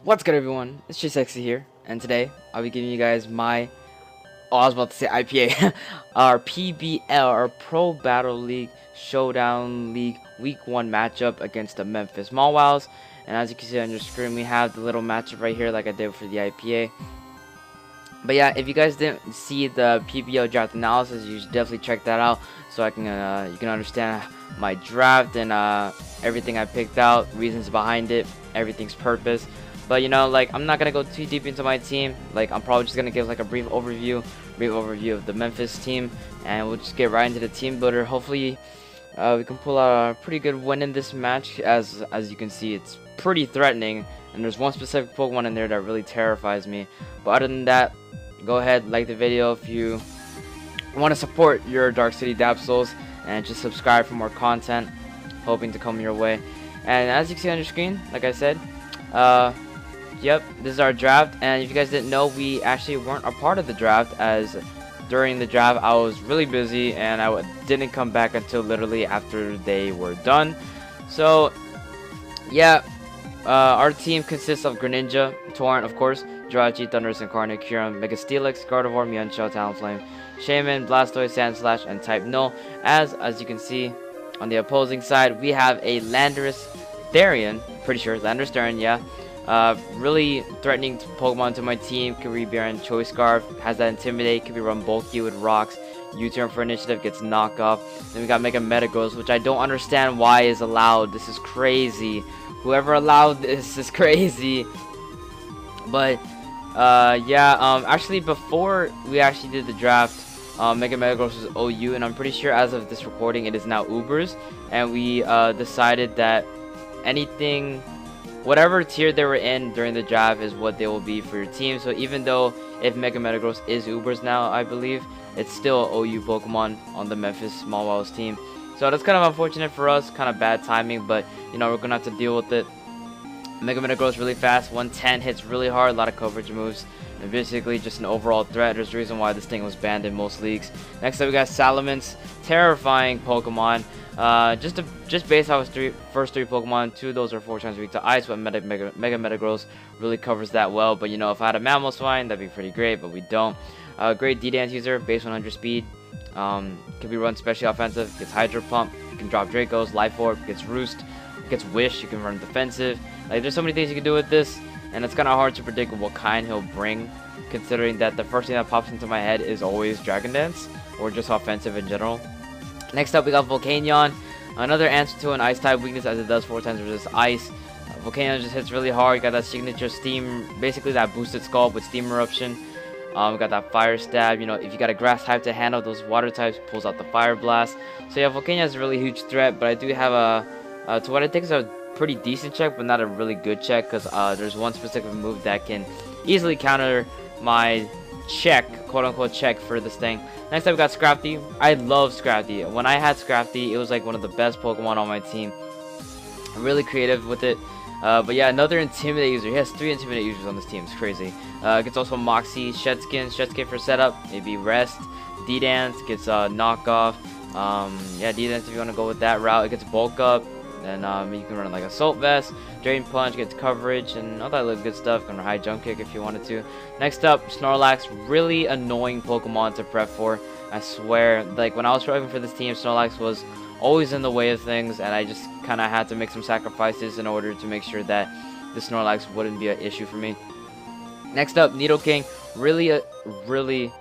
What's good, everyone? It's GlitchXCity here, and today I'll be giving you guys my, I was about to say IPA, our PBL, our Pro Battle League Showdown League Week 1 matchup against the Memphis Mawiles. And as you can see on your screen, we have the little matchup right here like I did for the IPA. But yeah, if you guys didn't see the PBL draft analysis, you should definitely check that out so I can you can understand my draft and everything I picked out, reasons behind it, everything's purpose. But you know, like, I'm not gonna go too deep into my team. Like, I'm probably just gonna give like a brief overview of the Memphis team, and we'll just get right into the team builder. Hopefully we can pull out a pretty good win in this match. As you can see, it's pretty threatening, and there's one specific Pokemon in there that really terrifies me. But other than that, go ahead, like the video if you want to support your Dark City Dapsols, and just subscribe for more content, hoping to come your way. And as you can see on your screen, like I said, yep, this is our draft. And if you guys didn't know, we actually weren't a part of the draft, as during the draft I was really busy and I didn't come back until literally after they were done. So yeah, our team consists of Greninja, Torrent, of course, Jirachi, Thundurus, Incarnate, Kyurem, Mega Steelix, Gardevoir, Mienshao, Talonflame, Shaman, Blastoise, Sandslash, and Type Null. As you can see, on the opposing side, we have a Landorus Therian, pretty sure, Landorus Therian, yeah. Really threatening Pokemon to my team. Kyurem, Choice Scarf, has that Intimidate, can be run bulky with rocks. U-turn for initiative, gets knocked off. Then we got Mega Metagross, which I don't understand why is allowed. This is crazy. Whoever allowed this is crazy. But yeah, actually before we actually did the draft, Mega Metagross was OU, and I'm pretty sure as of this recording it is now Ubers, and we decided that anything, whatever tier they were in during the draft is what they will be for your team. So even though if Mega Metagross is Ubers now, I believe, it's still OU Pokemon on the Memphis Mawiles team. So that's kind of unfortunate for us, kind of bad timing, but you know, we're gonna have to deal with it. Mega Metagross really fast, 110, hits really hard, a lot of coverage moves, and basically just an overall threat. There's a reason why this thing was banned in most leagues. Next up we got Salamence, terrifying Pokemon. Just based off his first three Pokemon, 2 of those are 4 times weak to ice, but Mega Metagross really covers that well. But you know, if I had a Mamoswine, that'd be pretty great, but we don't. Great D-Dance user, base 100 speed, can be run specially offensive, gets Hydro Pump, you can drop Dracos, Life Orb, gets Roost, gets Wish, you can run defensive. Like, there's so many things you can do with this, and it's kind of hard to predict what kind he'll bring, considering that the first thing that pops into my head is always Dragon Dance, or just offensive in general. Next up we got Volcanion, another answer to an ice type weakness, as it does 4 times resist ice. Volcanion just hits really hard. You got that signature steam, basically that boosted Scald with Steam Eruption. We got that Fire Stab. You know, if you got a grass type to handle those water types, pulls out the Fire Blast. So yeah, Volcanion is a really huge threat, but I do have a to what I think is a pretty decent check, but not a really good check, because there's one specific move that can easily counter my check, quote unquote check, for this thing. Next up we got Scrafty. I love Scrafty. When I had Scrafty, it was like one of the best Pokemon on my team. I'm really creative with it. But yeah, another Intimidate user. He has 3 Intimidate users on this team. It's crazy. Gets also Moxie, Shedskin for setup, maybe Rest, D-Dance, gets Knockoff. Yeah, D-Dance if you want to go with that route. It gets Bulk Up. Then you can run like Assault Vest, Drain Punch, gets coverage, and all that little good stuff. Can run High Jump Kick if you wanted to. Next up, Snorlax, really annoying Pokemon to prep for. I swear, like, when I was prepping for this team, Snorlax was always in the way of things, and I just kind of had to make some sacrifices in order to make sure that the Snorlax wouldn't be an issue for me. Next up, Nidoking, really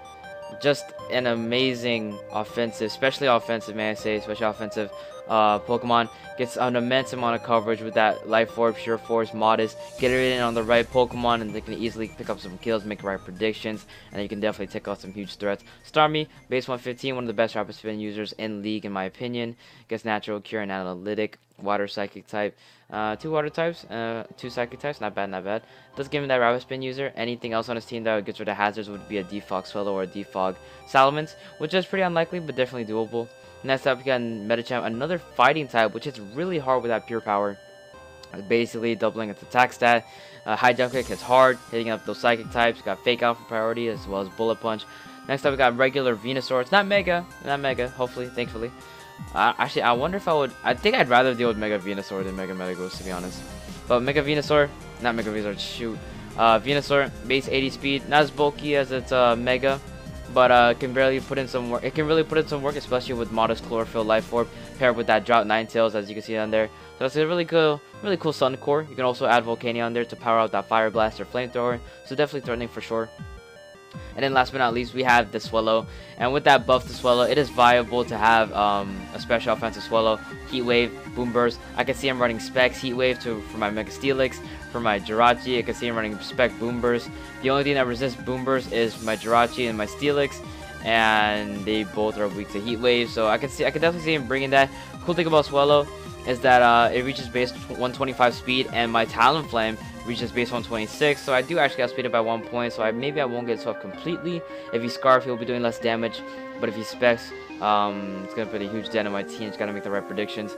just an amazing offensive, especially offensive, may I say, especially offensive Pokemon. Gets an immense amount of coverage with that Life Orb, Pure Force, Modest. Get it in on the right Pokemon, and they can easily pick up some kills, make right predictions, and you can definitely take out some huge threats. Starmie, base 115, one of the best Rapid Spin users in League, in my opinion. Gets Natural Cure and Analytic, Water Psychic type. 2 water types, 2 psychic types, not bad. Does give him that Rapid Spin user. Anything else on his team that gets rid of hazards would be a Defog Swallow or a Defog Salamence, which is pretty unlikely, but definitely doable. Next up, we got Medicham, another fighting type, which hits really hard with that Pure Power. Basically doubling its attack stat. High Jump Kick hits hard, hitting up those psychic types. We got Fake Out for priority, as well as Bullet Punch. Next up, we got regular Venusaur. It's not mega, hopefully, thankfully. Actually, I wonder if I would. I think I'd rather deal with Mega Venusaur than Mega Metagross, to be honest. But Mega Venusaur, not Mega Venusaur, shoot. Venusaur, base 80 speed, not as bulky as its Mega, but can barely put in some work. It can really put in some work, especially with modest Chlorophyll Life Orb paired with that Drought Ninetales, as you can see on there. So it's a really cool Sun Core. You can also add Volcanion on there to power out that Fire Blast or Flamethrower. So definitely threatening for sure. And then last but not least, we have the Swallow. And with that buff to Swallow, it is viable to have a special offensive Swallow. Heat Wave, Boom Burst. I can see him running Specs, Heat Wave for my Mega Steelix. For my Jirachi, I can see him running Spec, Boom Burst. The only thing that resists Boom Burst is my Jirachi and my Steelix. And they both are weak to Heat Wave. So I can definitely see him bringing that. Cool thing about Swallow is that it reaches base 125 speed, and my Talonflame reaches base 126, so I do actually outspeed it by 1 point, so maybe I won't get swept completely. If he Scarf, he'll be doing less damage, but if he Specs, it's going to put a huge dent on my team. It's got to make the right predictions.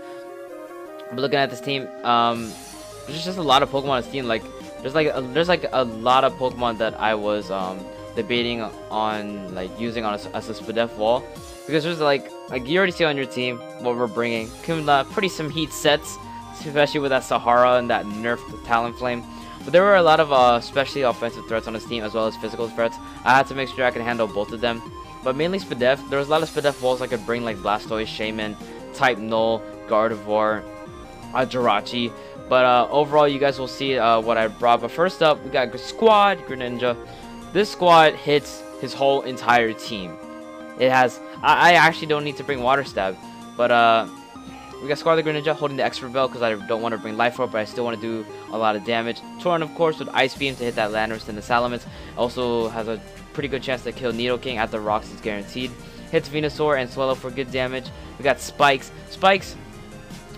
But looking at this team, there's just a lot of Pokemon on this team. Like, there's like a lot of Pokemon that I was debating on like using on as a Spadef wall, because there's like you already see on your team what we're bringing. Pretty some heat sets, especially with that Sahara and that nerfed Talonflame. But there were a lot of especially offensive threats on his team, as well as physical threats. I had to make sure I could handle both of them. But mainly Spadef. There was a lot of Spadef walls I could bring, like Blastoise, Shaman, Type Null, Gardevoir, Jirachi. But overall, you guys will see what I brought. But first up, we got Squad Greninja. This squad hits his whole entire team. It has... I actually don't need to bring Water Stab. But we got Squad Greninja holding the Expert Belt because I don't want to bring Life Orb, but I still want to do a lot of damage. Torrent, of course, with Ice Beam to hit that Landorus and the Salamence. Also has a pretty good chance to kill Nidoking at the rocks, is guaranteed. Hits Venusaur and Swallow for good damage. We got Spikes. Spikes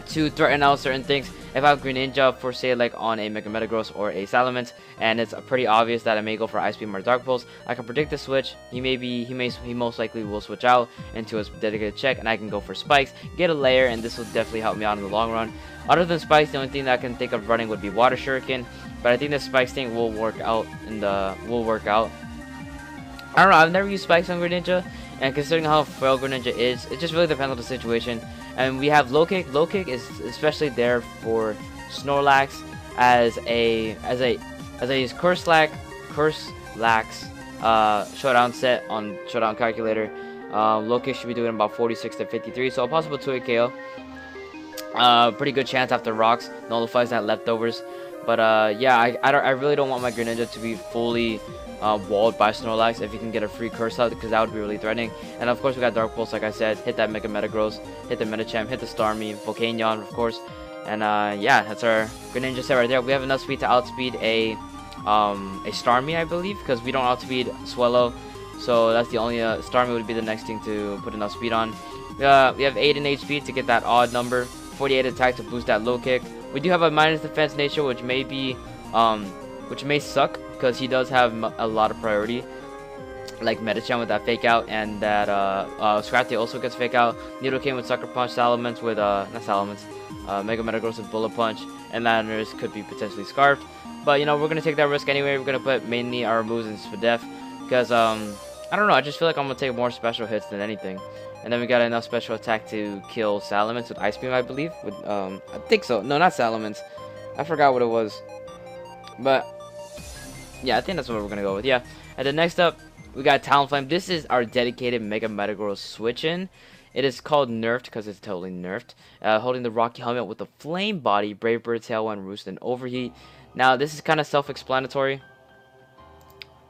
to threaten out certain things. If I have Greninja for, say, like on a Mega Metagross or a Salamence, and it's pretty obvious that I may go for Ice Beam or Dark Pulse, I can predict the switch. He most likely will switch out into his dedicated check, and I can go for Spikes, get a layer, and this will definitely help me out in the long run. Other than Spikes, the only thing that I can think of running would be Water Shuriken, but I think the Spikes thing will work out. I don't know, I've never used Spikes on Greninja, and considering how frail Greninja is, it just really depends on the situation. And we have Low Kick. Low Kick is especially there for Snorlax as a Curse Lax Showdown set on Showdown Calculator. Low Kick should be doing about 46 to 53, so a possible 2-hit KO. Pretty good chance after Rocks nullifies that leftovers. But yeah, I really don't want my Greninja to be fully walled by Snorlax if you can get a free Curse out, because that would be really threatening. And of course we got Dark Pulse, like I said, hit that Mega Metagross, hit the Medicham, hit the Starmie, Volcanion, of course. And yeah, that's our Greninja set right there. We have enough speed to outspeed a Starmie, I believe, because we don't outspeed Swallow. So that's the only Starmie would be the next thing to put enough speed on. We have 8 in HP to get that odd number, 48 attack to boost that Low Kick. We do have a minus defense nature, which may suck, because he does have a lot of priority, like Medicham with that Fake Out, and that Scrafty also gets Fake Out. Nidoking with Sucker Punch, Salamence with Mega Metagross with Bullet Punch, and Landorus could be potentially Scarfed. But you know, we're gonna take that risk anyway. We're gonna put mainly our moves in Spadef, because I don't know, I just feel like I'm gonna take more special hits than anything. And then we got enough special attack to kill Salamence with Ice Beam, I believe. With I think so. No, not Salamence. I forgot what it was. But yeah, I think that's what we're gonna go with. Yeah. And then next up, we got Talonflame. This is our dedicated Mega Metagross switch-in. It is called Nerfed because it's totally nerfed. Holding the Rocky Helmet with the Flame Body, Brave Bird, Tailwind, Roost, and Overheat. Now this is kind of self-explanatory.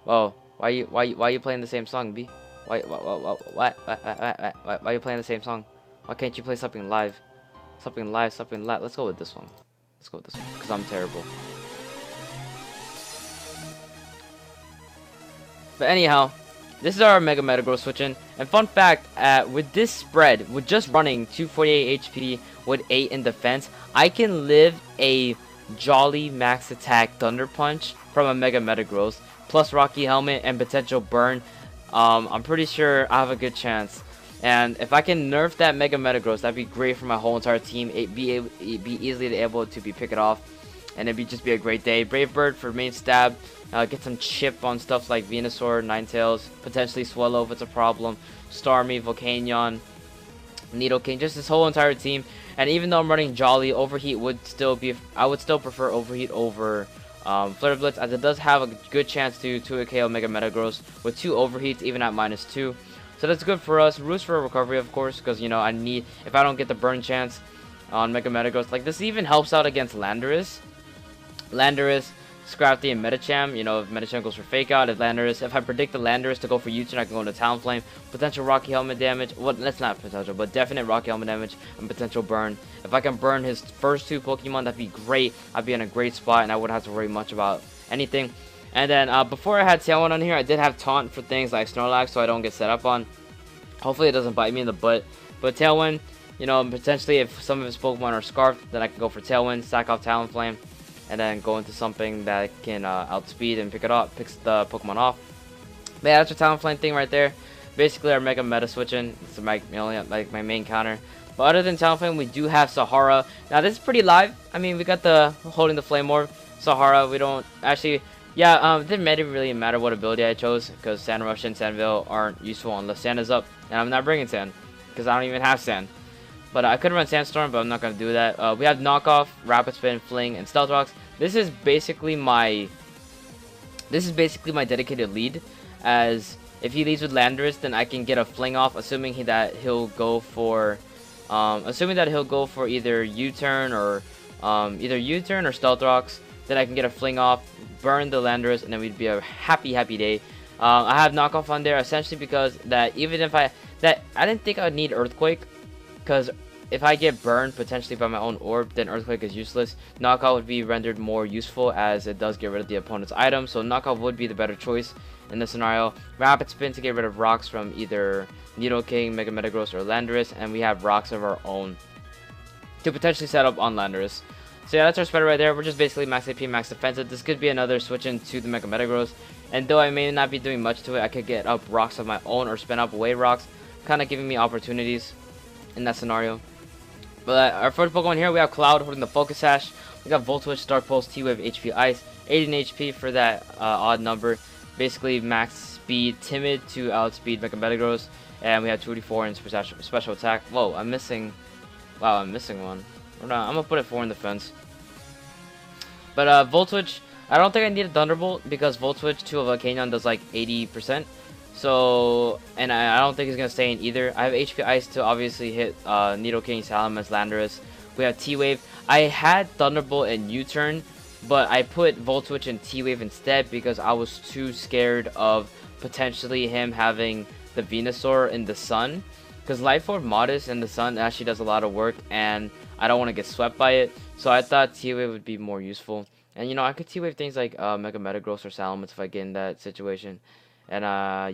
Oh, why you playing the same song, B? Why are you playing the same song? Why can't you play something live? Something live. Let's go with this one. Because I'm terrible. But anyhow, this is our Mega Metagross switch-in. And fun fact, with this spread, with just running 248 HP with 8 in defense, I can live a Jolly Max Attack Thunder Punch from a Mega Metagross, plus Rocky Helmet and potential burn. I'm pretty sure I have a good chance. And if I can nerf that Mega Metagross, that'd be great for my whole entire team. It'd be easily able to be picked off, and it'd just be a great day. Brave Bird for main stab. Get some chip on stuff like Venusaur, Ninetales, potentially Swallow if it's a problem. Starmie, Volcanion. Nidoking, just this whole entire team. And even though I'm running Jolly, Overheat would still be, I would still prefer Overheat over Flare Blitz, as it does have a good chance to 2 KO Mega Metagross with 2 Overheats, even at -2. So that's good for us. Roost for recovery, of course, because, you know, I need, if I don't get the burn chance on Mega Metagross, like this even helps out against Landorus. Scrafty, and Medicham. You know, if Medicham goes for Fake Out, if I predict the Landorus to go for U-turn, I can go into Talonflame. Potential Rocky Helmet damage. Well, that's not potential, but definite Rocky Helmet damage and potential burn. If I can burn his first 2 Pokemon, that'd be great. I'd be in a great spot, and I wouldn't have to worry much about anything. And then before I had Tailwind on here, I did have Taunt for things like Snorlax, so I don't get set up on. Hopefully, it doesn't bite me in the butt. But Tailwind, you know, potentially if some of his Pokemon are Scarfed, then I can go for Tailwind, sack off Talonflame, and then go into something that can outspeed and picks the Pokemon off. But yeah, that's a Talonflame thing right there. Basically, our Mega Meta switching. It's my main counter. But other than Talonflame, we do have Sahara. Now this is pretty live. I mean, we got the holding the Flame Orb. Sahara, we don't actually. Yeah, it didn't really matter what ability I chose, because Sand Rush and Sandville aren't useful unless Sand is up, and I'm not bringing Sand because I don't even have Sand. But I could run Sandstorm, but I'm not gonna do that. We have Knockoff, Rapid Spin, Fling, and Stealth Rocks. This is basically my dedicated lead. As if he leads with Landorus, then I can get a Fling off, assuming that he'll go for either U-turn or Stealth Rocks. Then I can get a Fling off, burn the Landorus, and then we'd be a happy day. I have Knockoff on there essentially because that even if I didn't think I would need Earthquake, because if I get burned potentially by my own orb, then Earthquake is useless. Knockoff would be rendered more useful as it does get rid of the opponent's item, so Knockoff would be the better choice in this scenario. Rapid Spin to get rid of rocks from either Nidoking, Mega Metagross, or Landorus, and we have rocks of our own to potentially set up on Landorus. So yeah, that's our spreader right there. We're just basically max AP, max defensive. This could be another switch into the Mega Metagross, and though I may not be doing much to it, I could get up rocks of my own or spin up away rocks, kind of giving me opportunities in that scenario. But our first Pokemon here, we have Cloud holding the Focus Sash. We got Voltwitch, Dark Pulse, T-Wave, HP Ice, 18 HP for that odd number. Basically max speed, timid to outspeed Mega Metagross, and we have 284 in special attack. Whoa, I'm missing one. I'm gonna put it 4 in defense. But Voltwitch, I don't think I need a Thunderbolt because Voltwitch 2 of Volcanion does like 80%. So, and I don't think he's going to stay in either. I have HP Ice to obviously hit Nidoking, Salamence, Landorus. We have T-Wave. I had Thunderbolt and U-turn, but I put Voltwitch and T-Wave instead because I was too scared of potentially him having the Venusaur in the sun. Because Life Orb Modest in the sun actually does a lot of work, and I don't want to get swept by it. So I thought T-Wave would be more useful. And you know, I could T-Wave things like Mega Metagross or Salamence if I get in that situation. And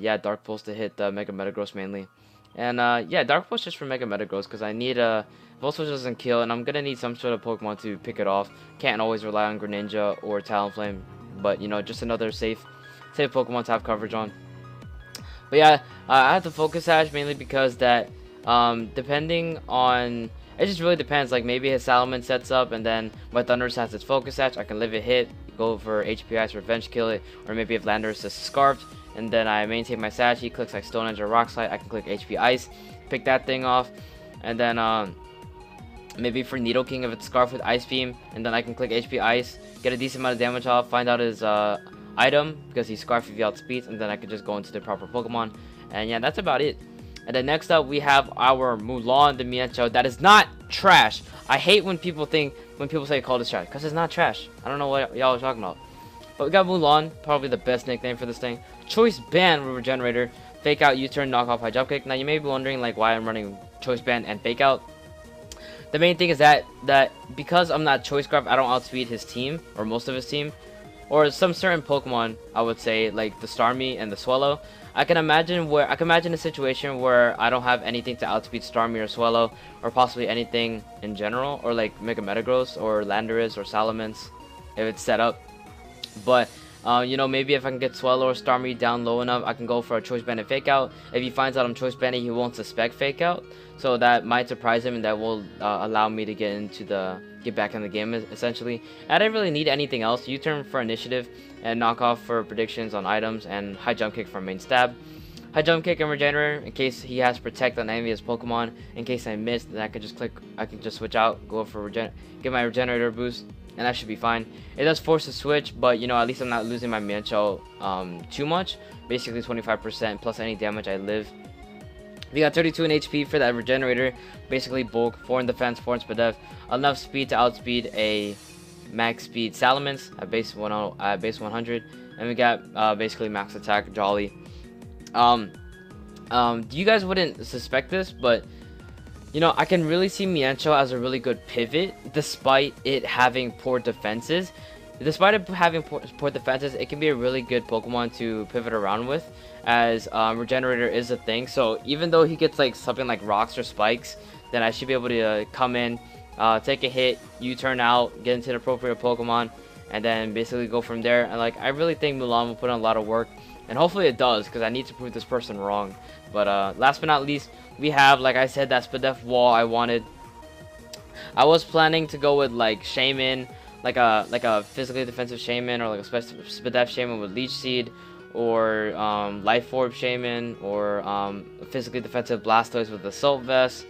yeah, Dark Pulse to hit the Mega Metagross mainly. And yeah, Dark Pulse just for Mega Metagross because I need Voltwitch doesn't kill, and I'm gonna need some sort of Pokemon to pick it off. Can't always rely on Greninja or Talonflame, but you know, just another safe Pokemon to have coverage on. But yeah, I have the Focus Sash mainly because that depending on, it just really depends. Like maybe his Salamence sets up, and then my Thundurus has its Focus Sash. I can live it hit, go for HP Ice, Revenge kill it, or maybe if Landorus is Scarfed, and then I maintain my Sash. He clicks like Stone Edge or Rock Slide. I can click HP Ice, pick that thing off, and then maybe for Nidoking if it's Scarfed with Ice Beam, and then I can click HP Ice, get a decent amount of damage off, find out his item because he's Scarfed if he outspeeds, and then I could just go into the proper Pokemon. And yeah, that's about it. And then next up we have our Mulan the Mienshao. That is not trash. I hate when people say call this trash, because it's not trash. I don't know what y'all are talking about. But we got Mulan, probably the best nickname for this thing. Choice Band Regenerator, Fake Out, U-turn, Knock Off, High Jump Kick. Now you may be wondering like why I'm running Choice Band and Fake Out. The main thing is that because I'm not Choice Scarf, I don't outspeed his team or most of his team, or some certain Pokemon. I would say like the Starmie and the Swallow. I can imagine a situation where I don't have anything to outspeed Starmie or Swallow, or possibly anything in general, or like Mega Metagross or Landorus or Salamence if it's set up. But you know, maybe if I can get Swallow or Starmie down low enough, I can go for a Choice Band and Fake Out. If he finds out I'm Choice Banding, he won't suspect Fake Out, so that might surprise him, and that will allow me to get back in the game essentially. I didn't really need anything else. U-turn for initiative, and Knock Off for predictions on items, and High Jump Kick for main stab. high jump kick and regenerator in case he has protect on any of his Pokemon. In case I missed, then I can just switch out, go for get my regenerator boost, and that should be fine. It does force a switch, but you know, at least I'm not losing my Mienshao too much. Basically 25% plus any damage I live. We got 32 in HP for that regenerator. Basically bulk, 4 in defense, 4 in speed def. Enough speed to outspeed a max speed Salamence at base 100. And we got basically max attack Jolly. You guys wouldn't suspect this, but you know, I can really see Mienshao as a really good pivot, despite it having poor defenses. Despite it having poor defenses, it can be a really good Pokemon to pivot around with, as regenerator is a thing. So even though he gets like something like rocks or spikes, then I should be able to come in, take a hit, U-turn out, get into the appropriate Pokemon, and then basically go from there. And like, I really think Mulan will put in a lot of work, and hopefully it does, because I need to prove this person wrong. But last but not least, we have, like I said, that Spadef wall I wanted. I was planning to go with like Shaman, like a physically defensive Shaman, or like a Spadef Shaman with Leech Seed, or Life Orb Shaman, or a physically defensive Blastoise with Assault Vest,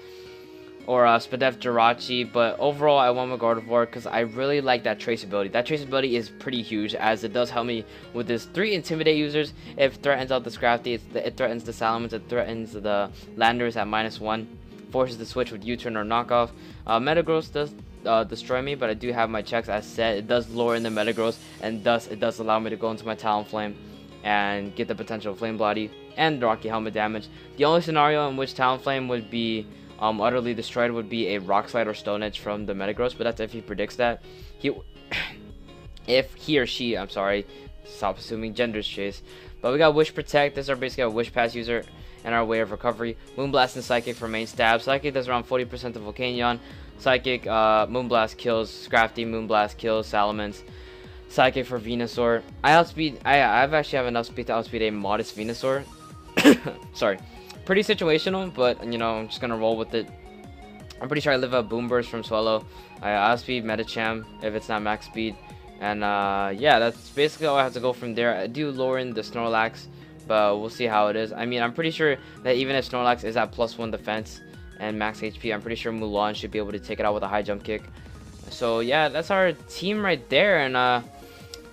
or Spadef Jirachi. But overall, I went with Gardevoir because I really like that traceability. That traceability is pretty huge, as it does help me with this 3 Intimidate users. It threatens out the Scrafty, it threatens the Salamence, it threatens the Landers at -1, forces the switch with U-turn or knockoff. Metagross does destroy me, but I do have my checks as set. It does lure in the Metagross, and thus it does allow me to go into my Talonflame and get the potential Flame Body and Rocky Helmet damage. The only scenario in which Talonflame would be utterly destroyed would be a Rock Slide or Stone Edge from the Metagross, but that's if he predicts that. If he or she, I'm sorry, stop assuming gender's chase. But we got Wish Protect. This is our basically a Wish Pass user and our way of recovery. Moonblast and Psychic for main stab. Psychic does around 40% of Volcanion. Psychic, Moonblast kills Scrafty, Moonblast kills Salamence. Psychic for Venusaur. I've actually have enough speed to outspeed a modest Venusaur. Sorry. Pretty situational, but you know, I'm just gonna roll with it. I'm pretty sure I live a Boom Burst from Swallow. I outspeed Medicham if it's not max speed. And yeah, that's basically all I have to go from there. I do lure in the Snorlax, but we'll see how it is. I mean, I'm pretty sure that even if Snorlax is at +1 defense and max HP, I'm pretty sure Mulan should be able to take it out with a high jump kick. So yeah, that's our team right there, and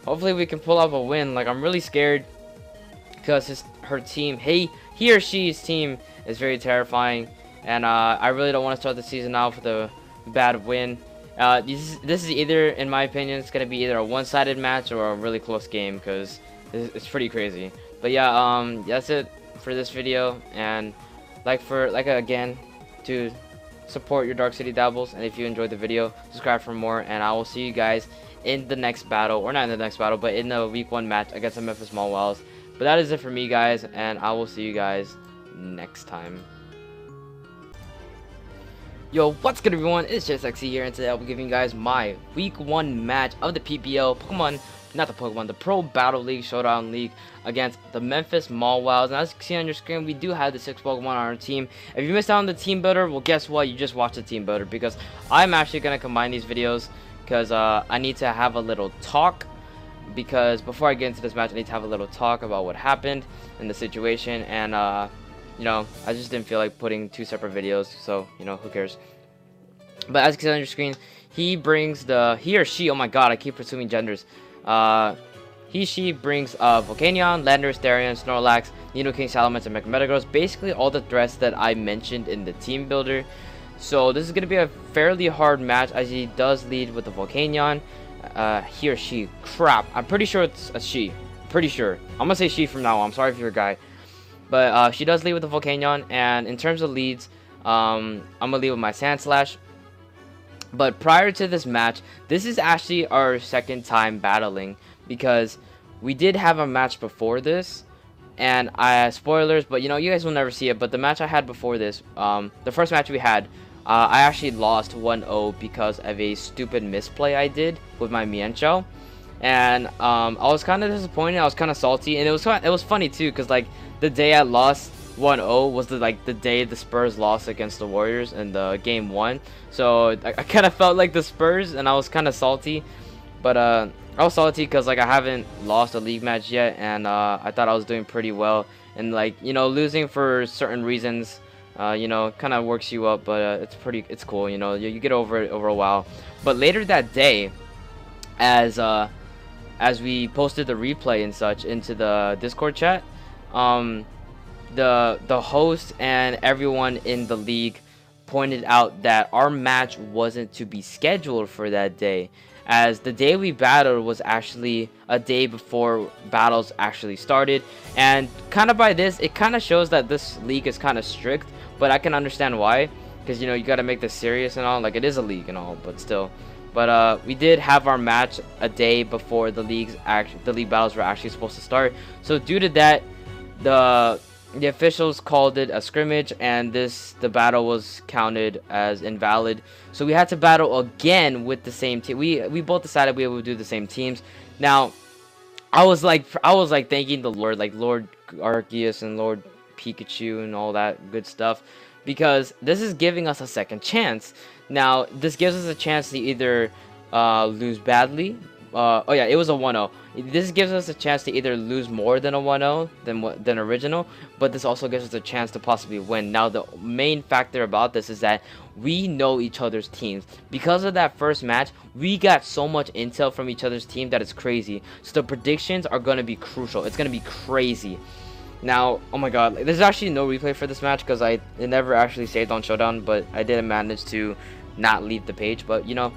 hopefully we can pull off a win. Like, I'm really scared because her team, he or she's team is very terrifying, and I really don't want to start the season out with a bad win. This is either, in my opinion, it's gonna be either a one-sided match or a really close game, because it's pretty crazy. But yeah, that's it for this video, and again, to support your Dark City Dabbles, and if you enjoyed the video, subscribe for more, and I will see you guys in the next battle, or not in the next battle, but in the week 1 match against the Memphis Mawiles. But that is it for me, guys, and I will see you guys next time. Yo, what's good, everyone? It's GlitchXCity here, and today I'll be giving you guys my week 1 match of the PBL the Pro Battle League Showdown League against the Memphis Mawiles. And as you can see on your screen, we do have the 6 Pokemon on our team. If you missed out on the team builder, well, guess what? You just watched the team builder, because I'm actually gonna combine these videos because I need to have a little talk. Because before I get into this match, I need to have a little talk about what happened in the situation, and you know, I just didn't feel like putting 2 separate videos, so you know, who cares. But as you can see on your screen, he or she, oh my god, I keep assuming genders. She brings Volcanion, Landers, Therian, Snorlax, Nidoking, Salamence, and Metagross. Basically all the threats that I mentioned in the team builder. So this is going to be a fairly hard match, as he does lead with the Volcanion. He or she, crap, I'm pretty sure it's a she. Pretty sure. I'm going to say she from now on. I'm sorry if you're a guy. But she does lead with the Volcanion, and in terms of leads, I'm going to lead with my Sandslash. But prior to this match, this is actually our second time battling, because we did have a match before this, and spoilers, but you know, you guys will never see it. But the match I had before this, the first match we had, I actually lost 1-0 because of a stupid misplay I did with my Mienshao, and I was kind of disappointed. I was kind of salty, and it was funny too, because like the day I lost 1-0 was the day the Spurs lost against the Warriors in the game 1. So I kind of felt like the Spurs, and I was kind of salty. But I was salty because like I haven't lost a league match yet, and I thought I was doing pretty well and like, you know, losing for certain reasons, you know, kind of works you up, but it's cool, you know, you get over it over a while. But later that day, as we posted the replay and such into the Discord chat, the host and everyone in the league pointed out that our match wasn't to be scheduled for that day, as the day we battled was actually a day before battles actually started. And kind of by this, it kind of shows that this league is kind of strict, but I can understand why, because, you know, you got to make this serious and all. Like, it is a league and all, but still. But we did have our match a day before the league battles were actually supposed to start. So due to that, the officials called it a scrimmage, and the battle was counted as invalid. So we had to battle again with the same team. We both decided we would do the same teams. Now, I was like thanking the Lord, like Lord Arceus and Lord Pikachu and all that good stuff, because this is giving us a second chance. Now, this gives us a chance to either lose badly. Oh yeah, it was a 1-0. This gives us a chance to either lose more than a 1-0 than original, but this also gives us a chance to possibly win. Now, the main factor about this is that we know each other's teams. Because of that first match, we got so much intel from each other's team that it's crazy. So the predictions are going to be crucial. It's going to be crazy. Now, oh my god, there's actually no replay for this match because it never actually saved on Showdown, but I didn't manage to not leave the page. But, you know,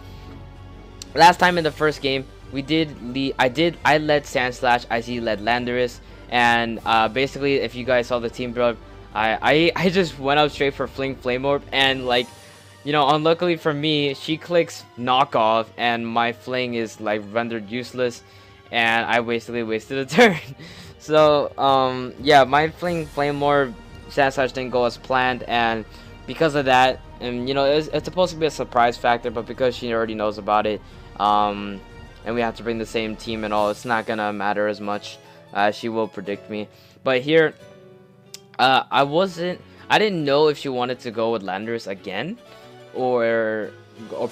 last time in the first game, we did lead. I led Sandslash, IZ led Landorus, and basically, if you guys saw the team build, I just went out straight for Fling Flame Orb, and like, you know, unluckily for me, she clicks knockoff, and my Fling is like rendered useless, and I basically wasted a turn. So yeah, my Fling Flame Orb Sandslash didn't go as planned, and because of that, and you know, it's supposed to be a surprise factor, but because she already knows about it, and we have to bring the same team and all, it's not gonna matter as much. She will predict me. But here, I didn't know if she wanted to go with Landorus again, or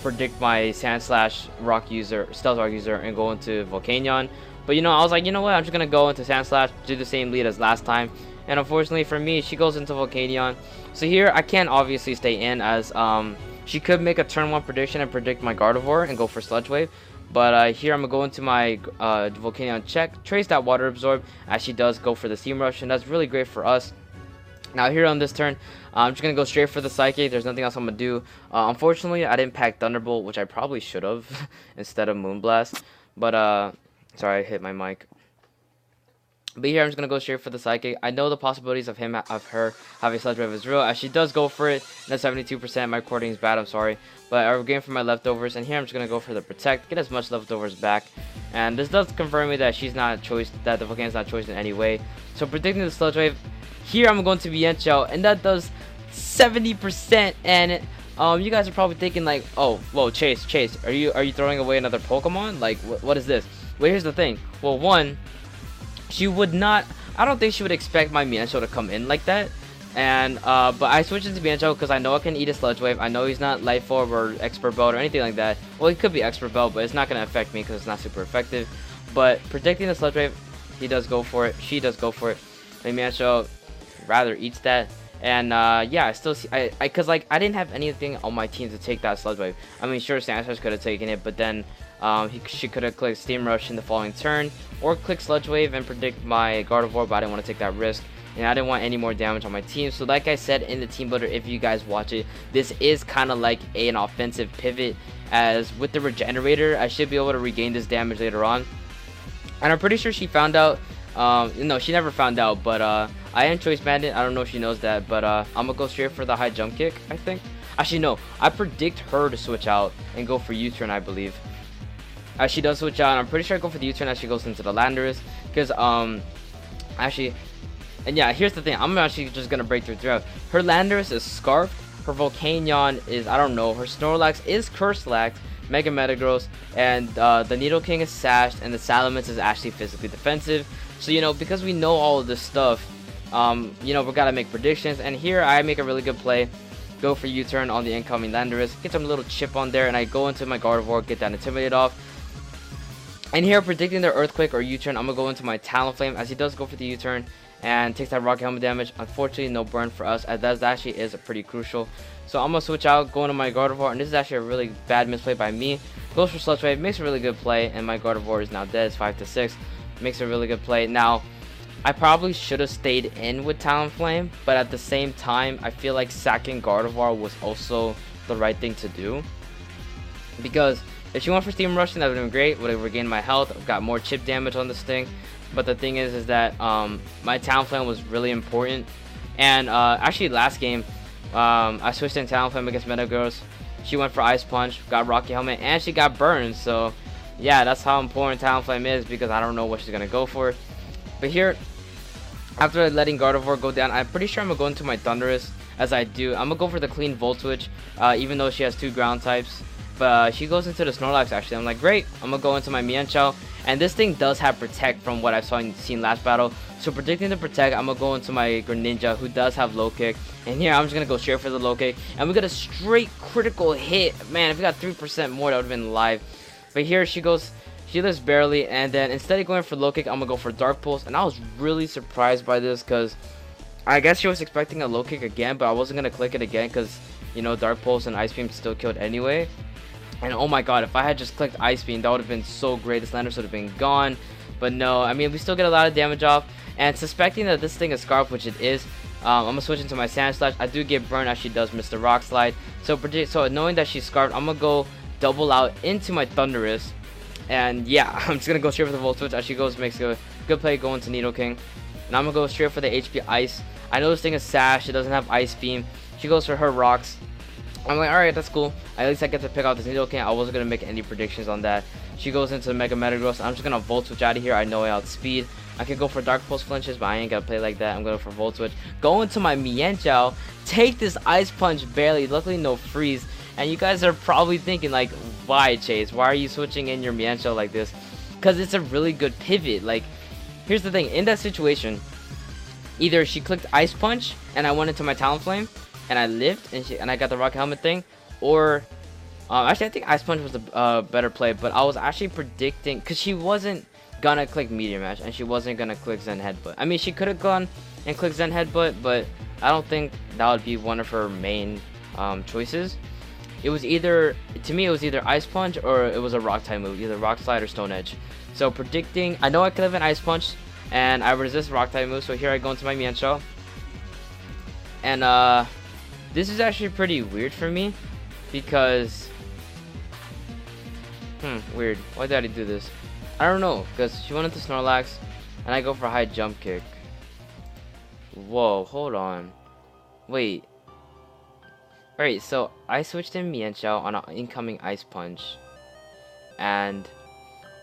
predict my Sandslash rock user, stealth rock user, and go into Volcanion. But you know, I was like, you know what, I'm just gonna go into Sandslash, do the same lead as last time. And unfortunately for me, she goes into Volcanion. So here, I can't obviously stay in, as she could make a turn 1 prediction and predict my Gardevoir and go for Sludge Wave. But here I'm going to go into my Volcanion check, trace that Water Absorb, as she does go for the Steam Rush, and that's really great for us. Now here on this turn, I'm just going to go straight for the Psychic. There's nothing else I'm going to do. Unfortunately, I didn't pack Thunderbolt, which I probably should have, instead of Moonblast. But, sorry, I hit my mic. But here I'm just going to go straight for the Psychic. I know the possibilities of her having Sludge Wave is real, as she does go for it. And that's 72%. My recording is bad, I'm sorry. But I'm going for my leftovers. And here I'm just going to go for the Protect. Get as much leftovers back. And this does confirm me that she's not choiced, that the Volcanion is not choiced in any way. So predicting the Sludge Wave. Here I'm going to be Yancho. And that does 70%. And you guys are probably thinking like, oh, whoa, Chase, are you throwing away another Pokemon? Like, what is this? Well, here's the thing. Well, one, she would not, I don't think she would expect my Mienshao to come in like that. And but I switched into Mienshao because I know I can eat a Sludge Wave. I know he's not Life Orb or Expert Belt or anything like that. Well, he could be Expert Belt, but it's not going to affect me because it's not super effective. But predicting the Sludge Wave, he does go for it. She does go for it. And Mienshao rather eats that. And yeah, I still see, because like I didn't have anything on my team to take that Sludge Wave. I mean, sure, Sandslash could have taken it, but then she could have clicked Steam Rush in the following turn, or click Sludge Wave and predict my Gardevoir, but I didn't want to take that risk, and I didn't want any more damage on my team. So like I said in the team builder, if you guys watch it, this is kind of like an offensive pivot, as with the Regenerator, I should be able to regain this damage later on. And I'm pretty sure she found out, no, she never found out, but I am Choice Bandit. I don't know if she knows that, but I'm gonna go straight for the high jump kick, I think. Actually, no, I predict her to switch out and go for U-turn, I believe. As she does switch out, I'm pretty sure I go for the U-turn as she goes into the Landorus, because actually, and yeah, here's the thing, I'm actually just gonna break through. Her Landorus is Scarfed, her Volcanion is, I don't know, her Snorlax is Curselax, Mega Metagross, and the Nidoking is Sashed, and the Salamence is actually physically defensive. So, you know, because we know all of this stuff, you know, we gotta make predictions. And here I make a really good play, go for U-turn on the incoming Landorus, get some little chip on there, and I go into my Gardevoir, get that Intimidate off. And here, predicting the Earthquake or U-turn, I'm gonna go into my Talonflame, as he does go for the U-turn. and takes that rocket helmet damage. Unfortunately, no burn for us, as that actually is pretty crucial. So I'm gonna switch out, going to my Gardevoir, and this is actually a really bad misplay by me. Goes for Sludge Wave, makes a really good play, and my Gardevoir is now dead. It's 5-6, makes a really good play. Now, I probably should have stayed in with Talonflame, but at the same time, I feel like sacking Gardevoir was also the right thing to do, because if she went for Steam Rushing, that would have been great. Would have regained my health. I've got more chip damage on this thing. But the thing is that my Talonflame was really important. And actually, last game, I switched in Talonflame against Metagross. She went for Ice Punch, got Rocky Helmet, and she got burned. So yeah, that's how important Talonflame is, because I don't know what she's gonna go for. But here, after letting Gardevoir go down, I'm pretty sure I'm gonna go into my Thundurus. As I do, I'm gonna go for the clean Volt Switch, even though she has 2 ground types. But she goes into the Snorlax actually. I'm like, great, I'm gonna go into my Mienshao. And this thing does have Protect from what I've seen last battle. So predicting the Protect, I'm gonna go into my Greninja, who does have Low Kick. And here I'm just gonna go straight for the Low Kick. And we got a straight critical hit. Man, if we got 3% more, that would have been live. But here she goes, she lives barely. And then instead of going for Low Kick, I'm gonna go for Dark Pulse. And I was really surprised by this, because I guess she was expecting a Low Kick again, but I wasn't gonna click it again, because, you know, Dark Pulse and Ice Beam still killed anyway. And oh my god, if I had just clicked Ice Beam, that would have been so great. This Landorus would have been gone. But no, I mean, we still get a lot of damage off. And suspecting that this thing is Scarf, which it is, I'm going to switch into my Sand Slash. I do get burned as she does miss the Rock Slide. So knowing that she's Scarfed, I'm going to go double out into my Thundurus. And yeah, I'm just going to go straight for the Volt Switch as she goes, makes a good play going to Nidoking. And I'm going to go straight for the HP Ice. I know this thing is Sash. It doesn't have Ice Beam. She goes for her Rocks. I'm like, alright, that's cool. At least I get to pick out this Nidoking. I wasn't going to make any predictions on that. She goes into Mega Metagross. I'm just going to Volt Switch out of here. I know I outspeed. I could go for Dark Pulse flinches, but I ain't going to play like that. I'm going for Volt Switch. Go into my Mienshao. Take this Ice Punch barely. Luckily, no freeze. And you guys are probably thinking, like, why, Chase? Why are you switching in your Mienshao like this? Because it's a really good pivot. Like, here's the thing. In that situation, either she clicked Ice Punch, and I went into my Talonflame, and I lived, and I got the Rocket Helmet thing, or actually I think Ice Punch was a better play, but I was actually predicting, because she wasn't gonna click Meteor Mash, and she wasn't gonna click Zen Headbutt. I mean, she could have gone and clicked Zen Headbutt, but I don't think that would be one of her main choices. It was either, to me, it was either Ice Punch or it was a Rock type move, either Rock Slide or Stone Edge. So predicting, I know I could have an Ice Punch, and I resist Rock type move, so here I go into my Mienshao. And this is actually pretty weird for me, because weird. Why did I do this? I don't know, because she went into Snorlax, and I go for a high jump kick. Whoa, hold on. Wait. Alright, so I switched in Mienshao on an incoming Ice Punch. And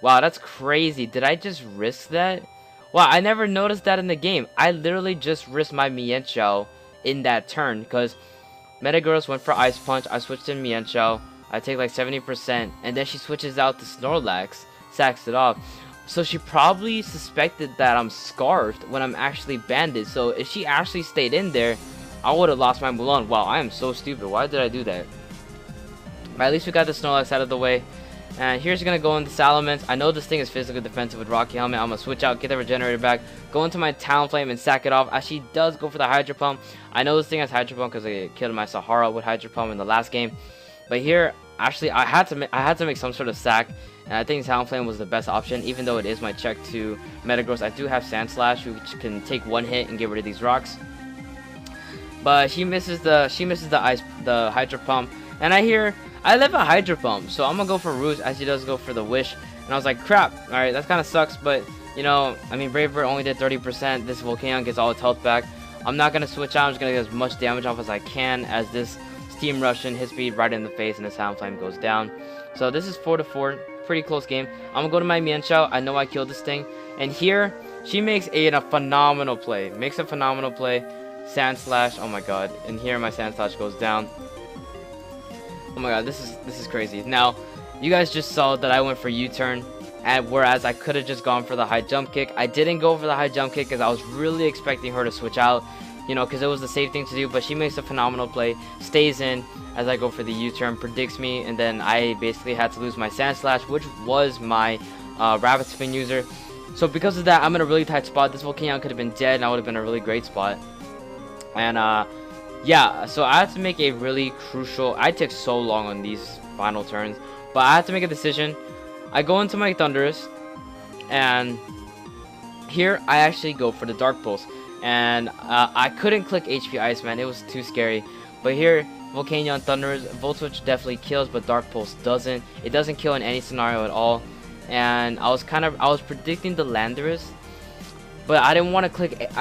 wow, that's crazy. Did I just risk that? Wow, I never noticed that in the game. I literally just risked my Mienshao in that turn, because Metagross went for Ice Punch. I switched in Mienshao. I take like 70%, and then she switches out to Snorlax, sacks it off. So she probably suspected that I'm Scarfed when I'm actually Banded. So if she actually stayed in there, I would have lost my Mulan. Wow, I am so stupid. Why did I do that? But at least we got the Snorlax out of the way. And here's gonna go into Salamence. I know this thing is physically defensive with Rocky Helmet. I'm gonna switch out, get the Regenerator back, go into my Talonflame and sack it off. As she does go for the Hydro Pump. I know this thing has Hydro Pump because I killed my Sahara with Hydro Pump in the last game. But here, actually, I had to make some sort of sack, and I think Talonflame was the best option. Even though it is my check to Metagross, I do have Sand Slash, which can take one hit and get rid of these rocks. But she misses the Hydro Pump, and I left a Hydro Pump, so I'm gonna go for Roost as she does go for the Wish. And I was like, crap, alright, that kind of sucks, but, you know, I mean, Brave Bird only did 30%, this Volcanion gets all its health back. I'm not gonna switch out, I'm just gonna get as much damage off as I can, as this Steam Rush and his speed right in the face, and the Talonflame goes down. So this is 4-4, pretty close game. I'm gonna go to my Mienshao, I know I killed this thing, and here, she makes a phenomenal play, Sand Slash, oh my god, and here my Sand Slash goes down. Oh my god, this is crazy. Now, you guys just saw that I went for U-turn, and whereas I could have just gone for the high jump kick. I didn't go for the high jump kick because I was really expecting her to switch out, you know, because it was the safe thing to do. But she makes a phenomenal play, stays in as I go for the U-turn, predicts me, and then I basically had to lose my Sand Slash, which was my Rapid Spin user. So because of that, I'm in a really tight spot. This Volcanion could have been dead, and I would have been in a really great spot. And yeah, so I had to make a really crucial. I took so long on these final turns, but I had to make a decision. I go into my Thunderous, and here I actually go for the Dark Pulse, and I couldn't click HP Ice, man. It was too scary. But here, Volcanion Thunderous, Volt Switch definitely kills, but Dark Pulse doesn't. It doesn't kill in any scenario at all. And I was predicting the Landorus, but I didn't want to click.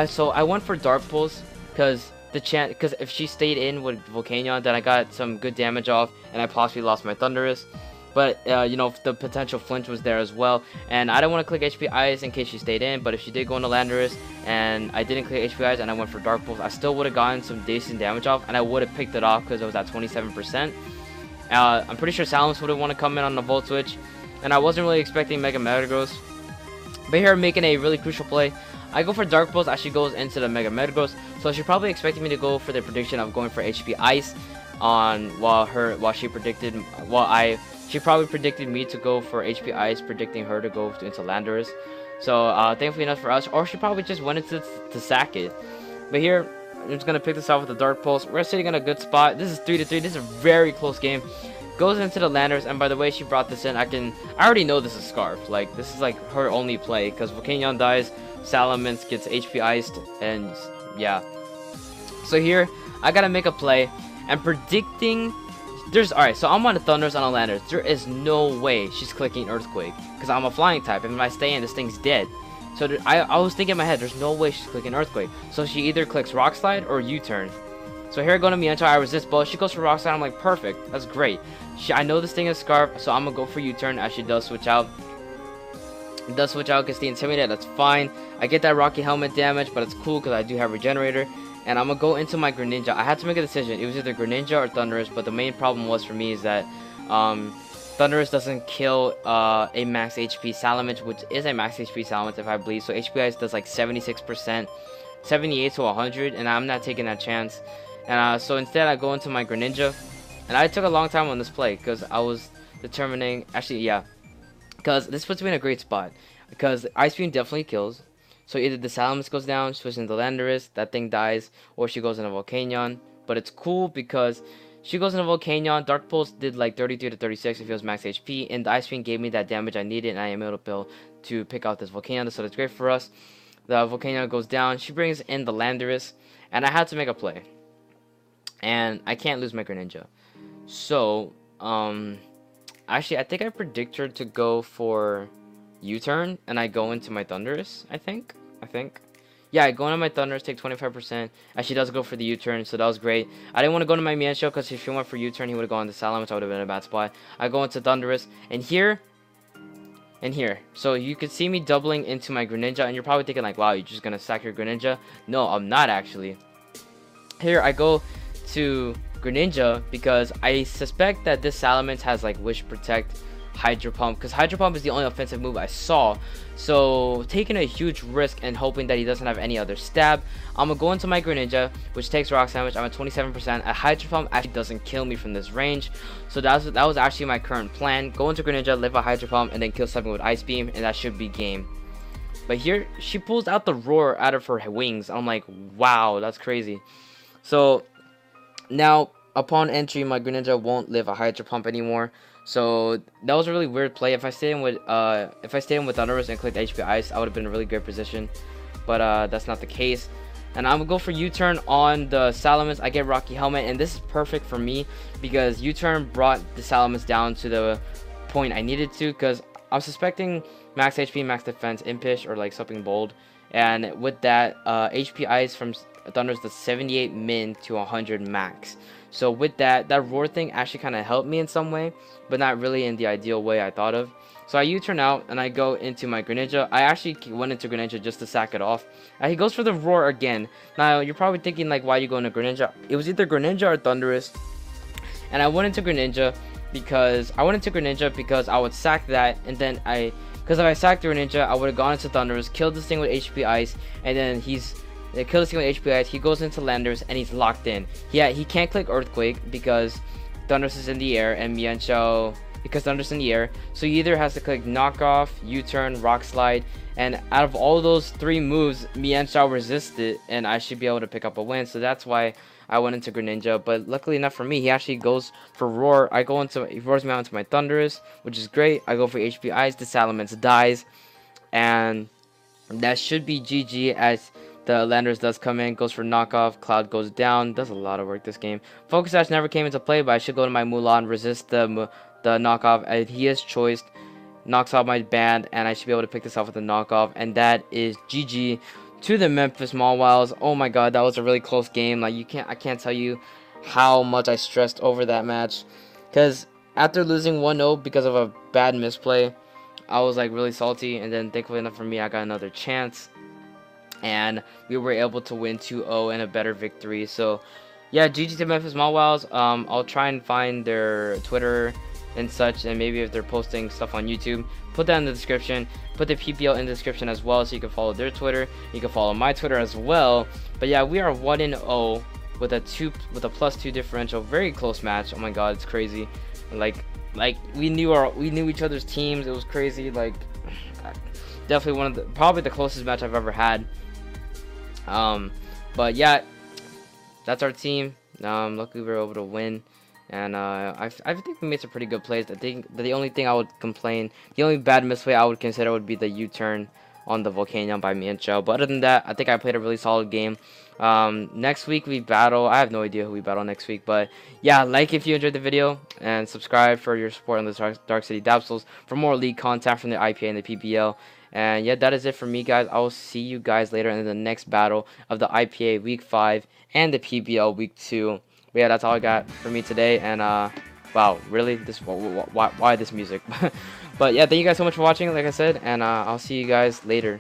So I went for Dark Pulse because if she stayed in with Volcanion, then I got some good damage off, and I possibly lost my Thunderous. But you know, the potential flinch was there as well, and I didn't want to click HP Ice in case she stayed in. But if she did go into Landorus and I didn't click HP Ice and I went for Dark Pulse, I still would have gotten some decent damage off, and I would have picked it off because it was at 27%. I'm pretty sure Salamence would have want to come in on the Volt Switch, and I wasn't really expecting Mega Metagross. But here I'm making a really crucial play. I go for Dark Pulse as she goes into the Mega Metagross, so she probably expected me to go for the prediction of going for HP Ice she probably predicted me to go for HP Ice, predicting her to go into Landorus. So thankfully enough for us, or she probably just wanted to sack it. But here I'm just gonna pick this off with the Dark Pulse. We're sitting in a good spot. This is 3-3. This is a very close game. Goes into the Landorus, and by the way she brought this in, I already know this is Scarf. Like, this is like her only play, because Volcanion dies, Salamence gets HP Iced, and yeah. So here I gotta make a play, and predicting. Alright, so I'm on a Thunderous on a Landorus. There is no way she's clicking Earthquake, because I'm a flying type, and if I stay in, this thing's dead. So I was thinking in my head, there's no way she's clicking Earthquake. So she either clicks Rock Slide or U-turn. So here I go to Mienshao, I resist both. She goes for Rock Slide, I'm like, perfect, that's great. I know this thing is Scarf, so I'm gonna go for U-turn as she does switch out. It does switch out, gets the Intimidate, that's fine. I get that Rocky Helmet damage, but it's cool because I do have Regenerator. And I'm gonna go into my Greninja. I had to make a decision. It was either Greninja or Thunderous, but the main problem was for me is that Thunderous doesn't kill a max HP Salamence, which is a max HP Salamence if I believe. So HP Ice does like 76%, 78 to 100, and I'm not taking that chance. And so instead I go into my Greninja, and I took a long time on this play because I was determining. Actually, yeah, because this puts me in a great spot because Ice Beam definitely kills. So either the Salamence goes down, switches into Landorus, that thing dies, or she goes into Volcanion. But it's cool because she goes into Volcanion. Dark Pulse did like 33 to 36 if it was max HP, and the Ice Beam gave me that damage I needed, and I am able to pick out this Volcanion, so that's great for us. The Volcanion goes down, she brings in the Landorus, and I had to make a play. And I can't lose my Greninja. So, actually, I think I predict her to go for U-turn, and I go into my Thunderous, I think. Yeah, I go into my Thunderous, take 25%, and she does go for the U-turn, so that was great. I didn't want to go into my Mienshao, because if she went for U-turn, he would have gone into Salamence, I would have been in a bad spot. I go into Thunderous, and here. So you could see me doubling into my Greninja, and you're probably thinking like, wow, you're just going to sack your Greninja. No, I'm not actually. Here, I go to Greninja, because I suspect that this Salamence has like Wish Protect, Hydro Pump, because Hydro Pump is the only offensive move I saw. So taking a huge risk and hoping that he doesn't have any other stab, I'm gonna go into my Greninja, which takes Rock Sandwich. I'm at 27%. A Hydro Pump actually doesn't kill me from this range, so that was actually my current plan. Go into Greninja, live a Hydro Pump, and then kill something with Ice Beam, and that should be game. But here she pulls out the Roar out of her wings. I'm like, wow, that's crazy. So now upon entry, my Greninja won't live a Hydro Pump anymore. So that was a really weird play. If I stayed in with Thunderous and clicked HP Ice, I would have been in a really great position. But that's not the case. And I'm gonna go for U-turn on the Salamence. I get Rocky Helmet, and this is perfect for me because U-turn brought the Salamence down to the point I needed to, because I'm suspecting max HP, max defense, Impish, or like something bold. And with that, HP Ice from Thunderous does 78 min to 100 max. So with that Roar thing actually kind of helped me in some way, but not really in the ideal way I thought of. So I U-turn out, and I go into my Greninja. I actually went into Greninja just to sack it off. And he goes for the Roar again. Now, you're probably thinking, like, why you go into Greninja? It was either Greninja or Thunderous. And I went into Greninja because I would sack that, and then because if I sacked the Greninja, I would have gone into Thunderous, killed this thing with HP Ice, and then they kill this thing with HP Ice, he goes into Landorus, and he's locked in. Yeah, he can't click Earthquake because Thunderous is in the air, and Mienshao because thunder's in the air. So he either has to click knockoff, U-turn, rock slide, and out of all those 3 moves, Mienshao resisted, and I should be able to pick up a win. So that's why I went into Greninja. But luckily enough for me, he actually goes for Roar. He roars me out into my Thunderous, which is great. I go for HP Ice, the Salamence dies, and that should be GG as the Landers does come in, goes for knockoff, Cloud goes down, does a lot of work this game. Focus Sash never came into play, but I should go to my Mulan, resist the knockoff, and he is choiced, knocks out my band, and I should be able to pick this off with a knockoff, and that is GG to the Memphis Mawiles. Oh my god, that was a really close game. Like, I can't tell you how much I stressed over that match, because after losing 1-0 because of a bad misplay, I was like really salty, and then thankfully enough for me, I got another chance, and we were able to win 2-0 and a better victory. So yeah, GG to Memphis Mawiles. I'll try and find their Twitter and such, and maybe if they're posting stuff on YouTube, put that in the description. Put the PBL in the description as well, so you can follow their Twitter. You can follow my Twitter as well. But yeah, we are 1-0 with a +2 differential. Very close match. Oh my god, it's crazy. Like we knew each other's teams. It was crazy. Like, definitely probably the closest match I've ever had. But yeah, that's our team. Luckily we were able to win, and I think we made some pretty good plays. I think the only thing I would complain, the only bad misplay I would consider would be the U-turn on the Volcanion by Mienshao. But other than that, I think I played a really solid game. Next week we battle. I have no idea who we battle next week, but yeah, like if you enjoyed the video, and subscribe for your support on the Dark City Dapsels for more league content from the IPA and the PBL. And yeah, that is it for me, guys. I will see you guys later in the next battle of the IPA week 5 and the PBL week 2. But yeah, that's all I got for me today. And wow, really, why this music? But yeah, thank you guys so much for watching, like I said, and I'll see you guys later.